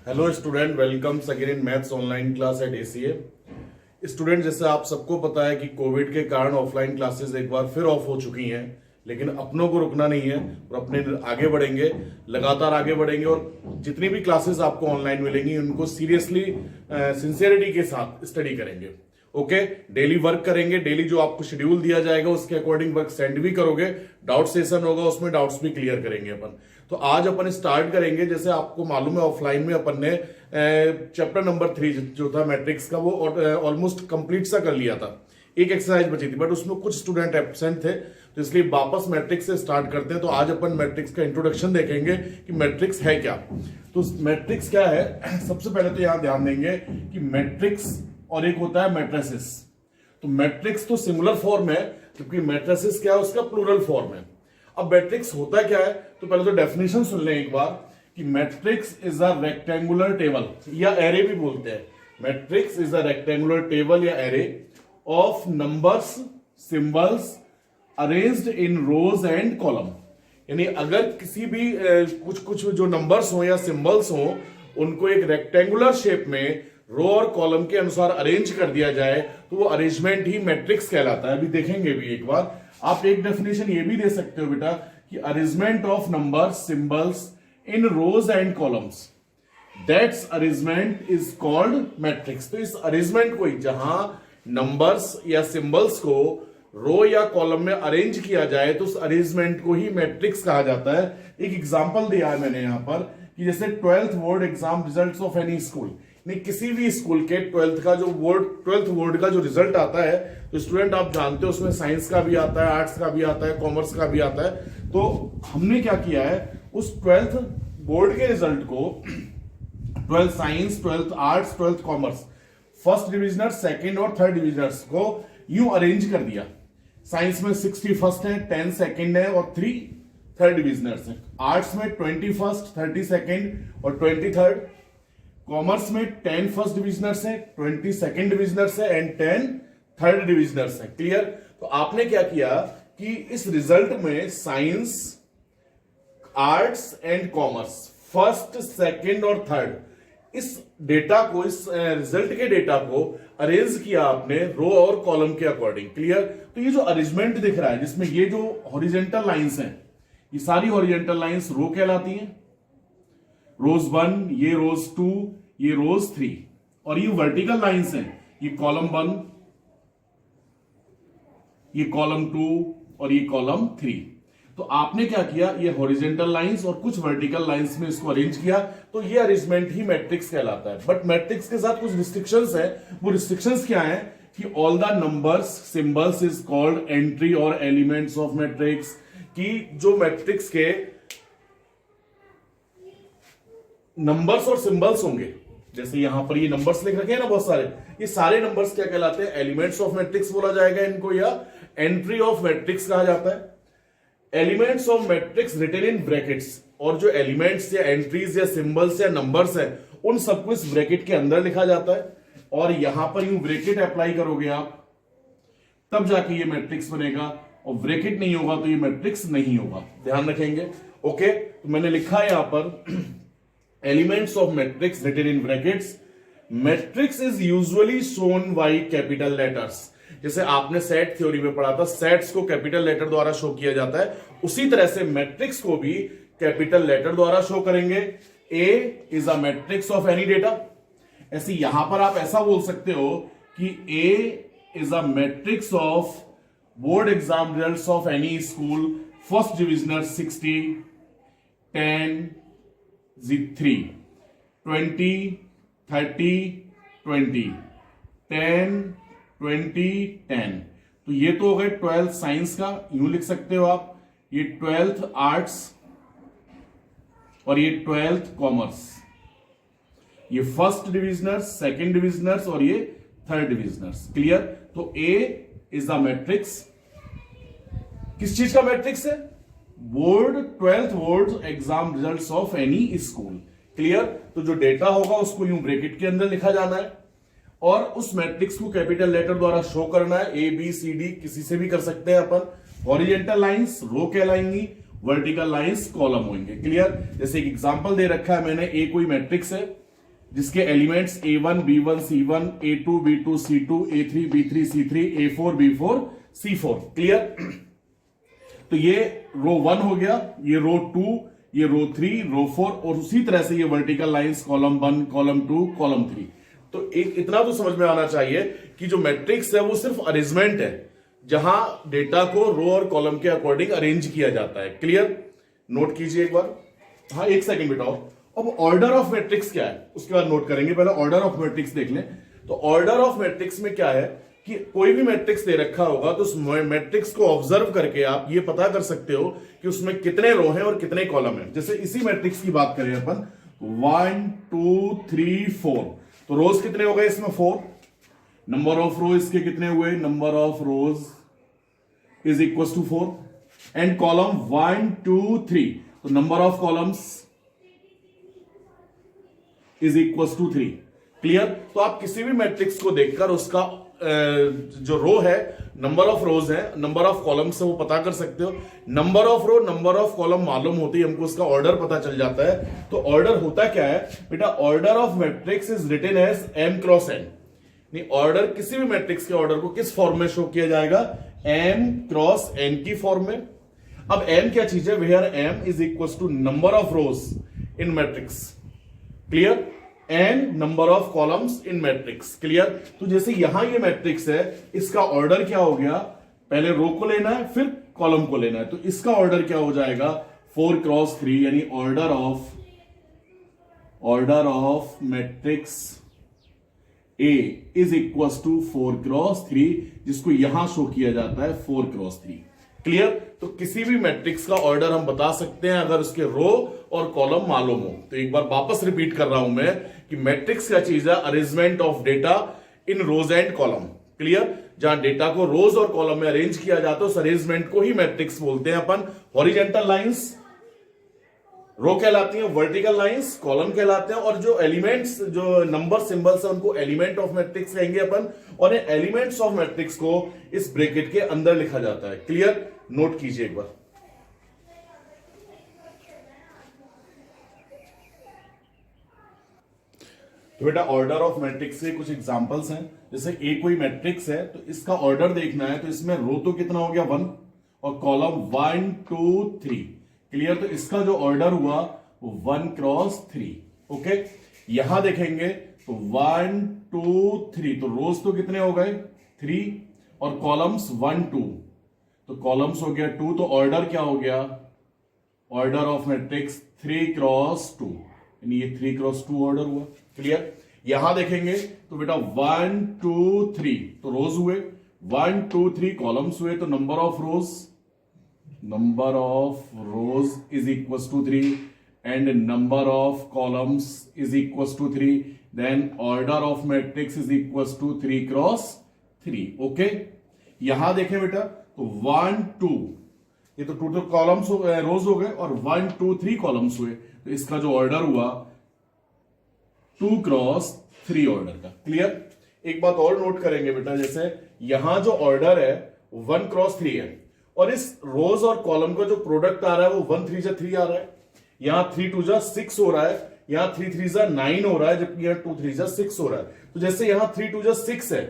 Hello student, welcomes again in maths online class at ACA. Student, जैसे आप सबको पता है कि कोविड के कारण ऑफलाइन क्लासेस एक बार फिर ऑफ हो चुकी हैं, लेकिन अपनों को रुकना नहीं है और अपने आगे बढ़ेंगे, लगातार आगे बढ़ेंगे और जितनी भी क्लासेस आपको ऑनलाइन मिलेंगी उनको सीरियसली सिंसियरिटी के साथ स्टडी करेंगे। ओके, डेली वर्क करेंगे, डेली जो आपको शेड्यूल दिया जाएगा उसके अकॉर्डिंग वर्क सेंड भी करोगे, डाउट सेशन होगा उसमें डाउट्स भी क्लियर करेंगे अपन। तो आज अपन स्टार्ट करेंगे, जैसे आपको मालूम है ऑफलाइन में अपन ने चैप्टर नंबर 3 जो था मैट्रिक्स का वो ऑलमोस्ट कंप्लीट सा कर लिया था। एक एक्सरसाइज बची थी बट उसमें कुछ स्टूडेंट एब्सेंट थे, तो इसलिए वापस मैट्रिक्स से स्टार्ट करते हैं। तो आज अपन मैट्रिक्स का इंट्रोडक्शन देखेंगे कि मैट्रिक्स है क्या। तो मैट्रिक्स क्या है, सबसे पहले तो यहां ध्यान देंगे कि मैट्रिक्स और एक होता है मैट्रिसेस। तो मैट्रिक्स तो सिंगुलर फॉर्म है, जबकि मैट्रिसेस क्या है, उसका प्लूरल फॉर्म है। अब मैट्रिक्स होता क्या है, तो पहले तो डेफिनेशन सुन लें एक बार कि matrix is a rectangular table या एरे भी बोलते हैं। Matrix is a rectangular table या array of numbers symbols arranged in rows and column. यानी अगर किसी भी कुछ जो नंबर्स हो या सिंबल्स हो उनको एक रेक्टेंगुलर शेप में रो और कॉलम के अनुसार अरेंज कर दिया जाए तो वो अरेंजमेंट ही मैट्रिक्स कहलाता है। अभी देखेंगे भी एक बार। आप एक डेफिनेशन ये भी दे सकते हो बेटा कि arrangement of numbers symbols in rows and columns, that's arrangement is called matrix. तो इस अरेंजमेंट को जहां नंबर्स या सिंबल्स को रो या कॉलम में अरेंज किया जाए तो उस अरेंजमेंट को ही मैट्रिक्स कहा जाता है। एक एग्जांपल दिया है मैंने यहां पर कि जैसे 12th board exam results of any school, नहीं किसी भी स्कूल के 12th बोर्ड का जो रिजल्ट आता है, तो स्टूडेंट आप जानते हो उसमें साइंस का भी आता है, आर्ट्स का भी आता है, कॉमर्स का भी आता है। तो हमने क्या किया है, उस 12th बोर्ड के रिजल्ट को 12th science, 12th arts, 12th commerce, first divisioner, second और थर्ड डिविजनर्स को यूं अरेंज कर दिया। साइंस में 61st है, 10 सेकेंड है और 3 थर्ड डिविजनर्स है। आर्ट्स में 21st, 32nd और 23rd। कॉमर्स में 10 फर्स्ट डिविजनर्स है, 20 सेकेंड डिविजनर्स है एंड 10 थर्ड डिविजनर्स है। क्लियर। तो आपने क्या किया कि इस रिजल्ट में science, arts and commerce, first, second और थर्ड, इस डेटा को, इस रिजल्ट के डेटा को अरेंज किया आपने रो और कॉलम के अकॉर्डिंग। क्लियर। तो ये जो अरेंजमेंट दिख रहा है जिसमें ये जो हॉरिजेंटल लाइंस हैं, ये सारी हॉरिजेंटल लाइंस रो कहलाती हैं। रोज 1, ये रोज 2, ये रोज 3, और ये वर्टिकल लाइंस हैं, ये कॉलम 1, ये कॉलम 2 और ये कॉलम 3। तो आपने क्या किया, ये हॉरिजेंटल लाइंस और कुछ वर्टिकल लाइंस में इसको अरेंज किया, तो ये अरेंजमेंट ही मैट्रिक्स कहलाता है। बट मैट्रिक्स के साथ कुछ रिस्ट्रिक्शंस है। वो रिस्ट्रिक्शंस क्या है कि all the numbers symbols is called entry और एलिमेंट्स ऑफ मैट्रिक्स, कि जो मैट्रिक्स के नंबर्स और सिंबल्स होंगे, जैसे यहां पर ये नंबर्स लिख रखे हैं ना बहुत सारे, ये सारे नंबर्स क्या कहलाते हैं, एलिमेंट्स ऑफ मैट्रिक्स बोला जाएगा इनको, या एंट्री ऑफ मैट्रिक्स कहा जाता है। Elements of matrix written in brackets, और जो एलिमेंट्स या एंट्रीज या सिंबल्स या नंबर्स हैं उन सबको इस ब्रैकेट के अंदर लिखा जाता है। और यहां पर यूं ब्रैकेट अप्लाई करोगे आप तब जाके ये मैट्रिक्स बनेगा, और ब्रैकेट नहीं होगा तो ये मैट्रिक्स नहीं होगा। ध्यान रखेंगे। ओके, तो मैंने लिखा है यहां पर elements of matrix written in brackets, matrix is usually shown by capital letters। जैसे आपने सेट थ्योरी में पढ़ा था, सेट्स को कैपिटल लेटर द्वारा शो किया जाता है, उसी तरह से मैट्रिक्स को भी कैपिटल लेटर द्वारा शो करेंगे। A is a matrix of any data। ऐसे यहां पर आप ऐसा बोल सकते हो कि A is a matrix of board exam results of any school, first divisioner 60, 10, 3, 20, 30, 20, 10, 20, 10। तो ये तो हो गए 12th साइंस का, यूं लिख सकते हो आप, ये 12th आर्ट्स और ये 12th कॉमर्स, ये फर्स्ट डिविजनर्स, सेकेंड डिविजनर्स और ये थर्ड डिविजनर्स। क्लियर। तो ए इज द मैट्रिक्स, किस चीज का मैट्रिक्स है, board 12th board exam results of any school. Clear. तो जो डेटा होगा उसको यूं ब्रैकेट के अंदर लिखा जाना है और उस मैट्रिक्स को कैपिटल लेटर द्वारा शो करना है। ए बी सी डी किसी से भी कर सकते हैं अपन। हॉरिजेंटल लाइंस रो कहलाएंगी, वर्टिकल लाइंस कॉलम होंगे। क्लियर। जैसे एक एग्जांपल दे रखा है मैंने, ए कोई मैट्रिक्स है, जिसके elements A1 B1 C1 A2 B2 C2 A3 B3 C3 A4 B4 C4। Clear? तो ये रो 1 हो गया, ये रो 2, ये रो 3, रो 4, और उसी तरह से ये vertical lines column 1 column 2 column 3। तो एक इतना तो समझ में आना चाहिए कि जो मैट्रिक्स है वो सिर्फ अरेंजमेंट है, जहां डेटा को रो और कॉलम के अकॉर्डिंग अरेंज किया जाता है। क्लियर? नोट कीजिए एक बार। हाँ, एक सेकंड बेटा। अब ऑर्डर ऑफ मैट्रिक्स क्या है उसके बाद नोट करेंगे, पहले ऑर्डर ऑफ मैट्रिक्स देख लें। तो ऑर्डर ऑफ मैट्रिक्स में क्या है कि कोई भी मैट्रिक्स दे रखा होगा तो उस मैट्रिक्स को ऑब्जर्व करके आप ये पता कर सकते हो कि उसमें कितने रो हैं और कितने कॉलम हैं। जैसे इसी मैट्रिक्स की बात करें अपन, 1 2 3 4, तो रोज कितने हो गए इसमें? 4। नंबर ऑफ रो इसके कितने हुए? Number of rows is equal to 4। And column 1 2 3, तो number of columns is equal to 3। Clear? तो आप किसी भी मैट्रिक्स को देखकर उसका जो रो है, नंबर ऑफ रोज है, नंबर ऑफ कॉलम से वो पता कर सकते हो। Number of row number of column मालूम होती है, हमको उसका ऑर्डर पता चल जाता है। तो ऑर्डर होता क्या है बेटा? Order of matrix is written as m cross n। नहीं, ऑर्डर किसी भी मैट्रिक्स के ऑर्डर को किस फॉर्म में शो किया जाएगा? m क्रॉस n की फॉर्म में। अब m क्या चीज है? Where m is equal to number of rows in matrix. Clear? And number of columns in matrix. Clear? तो जैसे यहां ये मैट्रिक्स है, इसका ऑर्डर क्या हो गया? पहले रो को लेना है फिर कॉलम को लेना है। तो इसका ऑर्डर क्या हो जाएगा? 4 क्रॉस 3, यानी order of matrix A is equal to 4 cross 3, जिसको यहां शो किया जाता है 4 क्रॉस 3। क्लियर? तो किसी भी मैट्रिक्स का ऑर्डर हम बता सकते हैं अगर उसके रो और कॉलम मालूम हो। तो एक बार वापस रिपीट कर रहा हूं मैं कि मैट्रिक्स क्या चीज है? Arrangement of data in rows and column. Clear? जहां डेटा को रोज और कॉलम में अरेंज किया जाता है उस अरेंजमेंट को ही मैट्रिक्स बोलते हैं अपन। हॉरिजॉन्टल लाइंस रो कहलाती हैं, वर्टिकल लाइंस कॉलम कहलाते हैं, और जो एलिमेंट्स, जो नंबर सिंबल्स है, उनको एलिमेंट ऑफ मैट्रिक्स कहेंगे अपन। और ये एलिमेंट्स ऑफ मैट्रिक्स को इस ब्रैकेट के अंदर लिखा जाता है। क्लियर? नोट कीजिए एक बार। तो बेटा ऑर्डर ऑफ मैट्रिक्स के कुछ एग्जांपल्स हैं। जैसे ए कोई मैट्रिक्स है तो इसका ऑर्डर देखना है, तो इसमें रो तो कितना हो गया? 1, और कॉलम 1 2 3। क्लियर? तो इसका जो ऑर्डर हुआ वो 1 क्रॉस 3। ओके, यहां देखेंगे तो 1 2 3, तो रोज तो कितने हो गए? 3, और कॉलम्स 1 2, तो कॉलम्स हो गया 2। तो ऑर्डर क्या हो गया? ऑर्डर ऑफ मैट्रिक्स 3 क्रॉस 2, यानी ये 3 क्रॉस 2 ऑर्डर हुआ। क्लियर? यहां देखेंगे तो बेटा 1 2 3, तो रोज हुए, 1 2 3 कॉलम्स हुए, तो number of rows is equal to 3 and number of columns is equal to 3। Then order of matrix is equal to 3 cross 3। Okay, यहां देखें बेटा तो 1 2, ये तो टोटल कॉलम्स रोज हो गए, और 1 2 3 कॉलम्स हुए, तो इसका जो ऑर्डर हुआ 2 क्रॉस 3 ऑर्डर का। क्लियर? एक बात और नोट करेंगे बेटा, जैसे यहां जो ऑर्डर है 1 क्रॉस 3 है, और इस रोज और कॉलम का जो प्रोडक्ट आ रहा है वो 1 3 जा 3 आ रहा है, यहां 3 2 जा 6 हो रहा है, यहां 3 3 जा 9 हो रहा है, जबकि यहां 2 3 जा 6 हो रहा है। तो जैसे यहां 3 2 जा 6 है,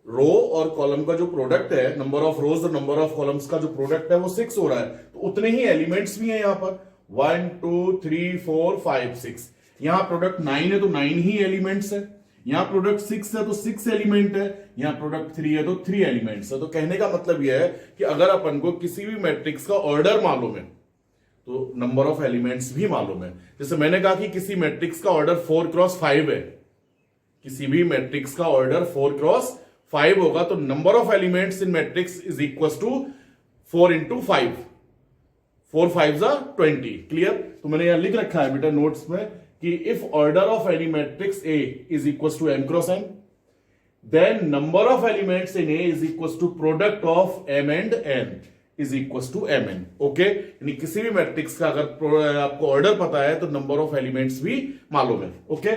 रो और कॉलम का जो प्रोडक्ट है, नंबर ऑफ रोज और नंबर ऑफ कॉलम्स का जो प्रोडक्ट है वो 6 हो रहा है, तो उतने ही एलिमेंट्स भी हैं यहां पर 1 2 3 4 5 6। यहां प्रोडक्ट 9 है तो 9 ही एलिमेंट्स है, यहां प्रोडक्ट 6 है तो 6 एलिमेंट है, यहां प्रोडक्ट 3 है तो 3 एलिमेंट्स है। तो कहने का मतलब यह है कि अगर अपन को किसी भी मैट्रिक्स का ऑर्डर मालूम है तो नंबर ऑफ एलिमेंट्स भी मालूम है। जैसे मैंने कहा कि किसी मैट्रिक्स का ऑर्डर 4 क्रॉस 5 है, किसी भी मैट्रिक्स का ऑर्डर 4 क्रॉस 5 होगा, तो number of elements in matrix is equal to 4 into 5, 4 5 20। क्लियर? तो मैंने यहां लिख रखा है बेटा नोट्स में कि if order of any matrix A is equal to m cross n, then number of elements in A is equal to product of m and n is equal to mn। Okay, यानी किसी भी matrix का अगर आपको order पता है तो number of elements भी मालूम है। ओके,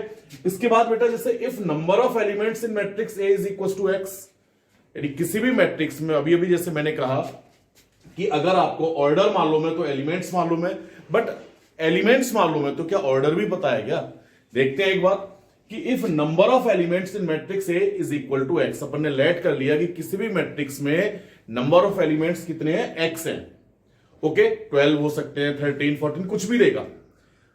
इसके बाद बेटा जैसे if number of elements in matrix A is equal to x, यानी किसी भी मैट्रिक्स में अभी जैसे मैंने कहा कि अगर आपको ऑर्डर मालूम है तो एलिमेंट्स मालूम है, बट एलिमेंट्स मालूम है तो क्या ऑर्डर भी पता है क्या? देखते हैं एक बार कि if number of elements in matrix A is equal to x, अपन ने लेट कर लिया कि किसी भी मैट्रिक्स में नंबर ऑफ एलिमेंट्स कितने हैं, एक्स हैं। ओके, 12 हो सकते हैं, 13, 14, कुछ भी देगा।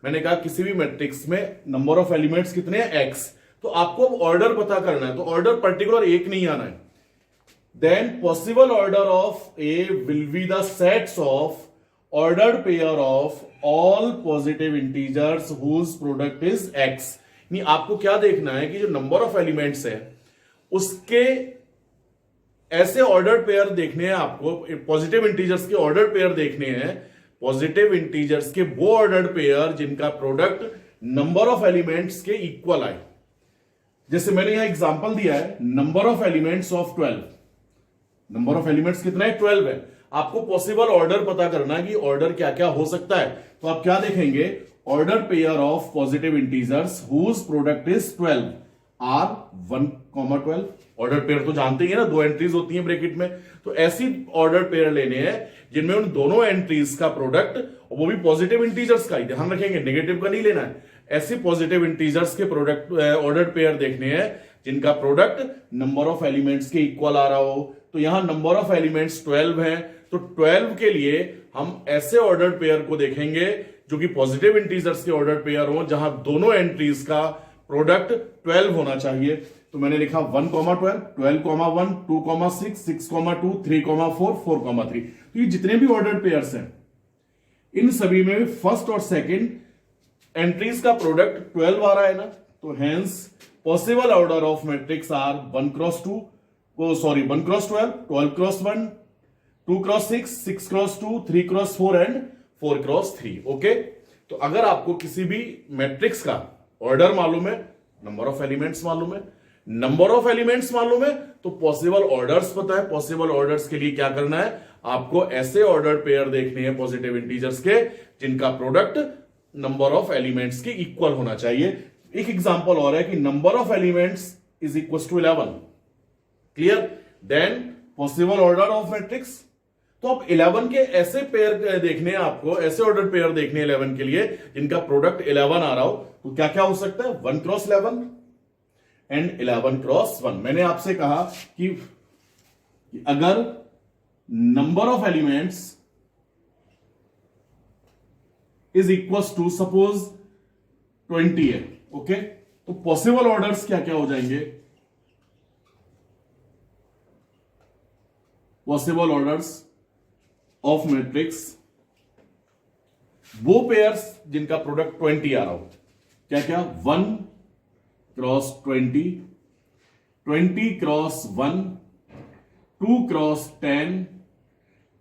मैंने कहा किसी भी मैट्रिक्स में नंबर ऑफ एलिमेंट्स कितने हैं, एक्स। तो आपको अब ऑर्डर पता करना है, तो ऑर्डर पर्टिकुलर एक नहीं आना है। Then possible order of A will be the sets of ordered pair of all positive integers whose product is x। नहीं, आपको क्या देखना है कि जो नंबर ऑफ एलिमेंट्स है उसके ऐसे ऑर्डर्ड पेयर देखने हैं आपको, पॉजिटिव इंटीजर्स के ऑर्डर्ड पेयर देखने हैं, पॉजिटिव इंटीजर्स के वो ऑर्डर्ड पेयर जिनका प्रोडक्ट नंबर ऑफ एलिमेंट्स के इक्वल आए। जैसे मैंने यहां एग्जांपल दिया है, number of elements of 12, number of elements कितना है, 12 है। आपको पॉसिबल ऑर्डर पता करना है कि ऑर्डर क्या क्या हो सकता है, तो आप क्या देखेंगे, order pair of positive integers whose product is 12 are 1,12। Order pair तो जानते ही है ना, 2 एंट्रीज होती हैं ब्रैकेट में, तो ऐसी ऑर्डर पेयर लेने हैं जिनमें उन दोनों एंट्रीज का प्रोडक्ट, वो भी पॉजिटिव इंटीजर्स का ही ध्यान रखेंगे, नेगेटिव का नहीं लेना है। ऐसे पॉजिटिव इंटीजर्स के प्रोडक्ट ऑर्डर पेयर देखने हैं जिनका प्रोडक्ट नंबर ऑफ एलिमेंट्स के इक्वल आ रहा हो। तो यहां नंबर ऑफ एलिमेंट्स 12 है, तो 12 के लिए हम ऐसे ऑर्डर पेयर को देखेंगे जो कि पॉजिटिव इंटीजर्स के ऑर्डर पेयर हो, जहां दोनों एंट्रीज का प्रोडक्ट 12 होना चाहिए। तो मैंने लिखा 1,12, 12,1, 2,6, 6,2, 3,4, 4,3। तो ये जितने भी ऑर्डर पेयर्स हैं इन सभी में फर्स्ट और सेकंड एंट्रीज का प्रोडक्ट 12 आ रहा है ना, तो hence possible order of matrix are 1 cross 2, 1 cross 12, 12 cross 1, 2 cross 6, 6 cross 2, 3 cross 4 and 4 cross 3। Okay, तो अगर आपको किसी भी मैट्रिक्स का ऑर्डर मालूम है, नंबर ऑफ एलिमेंट्स मालूम है, नंबर ऑफ एलिमेंट्स मालूम है, तो पॉसिबल ऑर्डर्स पता है। पॉसिबल ऑर्डर्स के लिए क्या करना है, आपको ऐसे ऑर्डर पेयर देखने हैं पॉजिटिव इंटीजर्स के जिनका प्रोडक्ट नंबर ऑफ एलिमेंट्स के इक्वल होना चाहिए। एक एग्जांपल और है कि number of elements is equal to 11। Clear? Then possible order of matrix, तो अब 11 के ऐसे पेयर देखने हैं आपको, ऐसे ऑर्डर पेयर देखने हैं 11 के लिए जिनका प्रोडक्ट 11 आ रहा हो, तो क्या क्या हो सकता है, 1 क्रॉस 11 एंड 11 क्रॉस 1। मैंने आपसे कहा कि अगर number of elements is equal to suppose 20 है, ओके, तो पॉसिबल ऑर्डर्स क्या क्या हो जाएंगे, पॉसिबल ऑर्डर्स ऑफ मैट्रिक्स वो पेयर्स जिनका प्रोडक्ट 20 आ रहा हो, क्या क्या, 1 cross 20, 20 cross 1, 2 cross 10,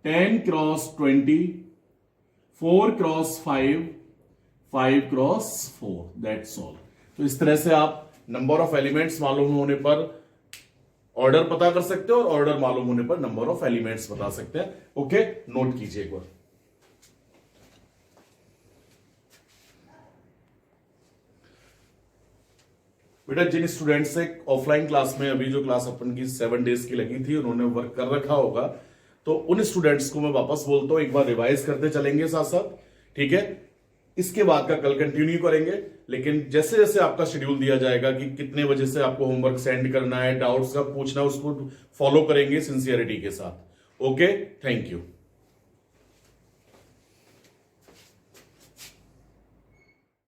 10 cross 20, 4 cross 5, 5 cross 4, that's all. तो इस तरह से आप नंबर ऑफ एलिमेंट्स मालूम होने पर ऑर्डर पता कर सकते हो और ऑर्डर मालूम होने पर नंबर ऑफ एलिमेंट्स बता सकते हैं। ओके, नोट कीजिए एक बार। बेटा, जिन स्टूडेंट्स से ऑफलाइन क्लास में अभी जो क्लास अपन की 7 डेज की लगी थी उन्होंने वर्क कर रखा होगा, तो उन स्टूडेंट्स को मैं वापस बोलता हूं एक बार रिवाइज करते चलेंगे साथ साथ, ठीक है। इसके बाद का कल कंटिन्यू करेंगे, लेकिन जैसे जैसे आपका शेड्यूल दिया जाएगा कि कितने बजे से आपको होमवर्क सेंड करना है, डाउट्स का पूछना, उसको फॉलो करेंगे सिंसियरिटी के साथ। Okay, thank you.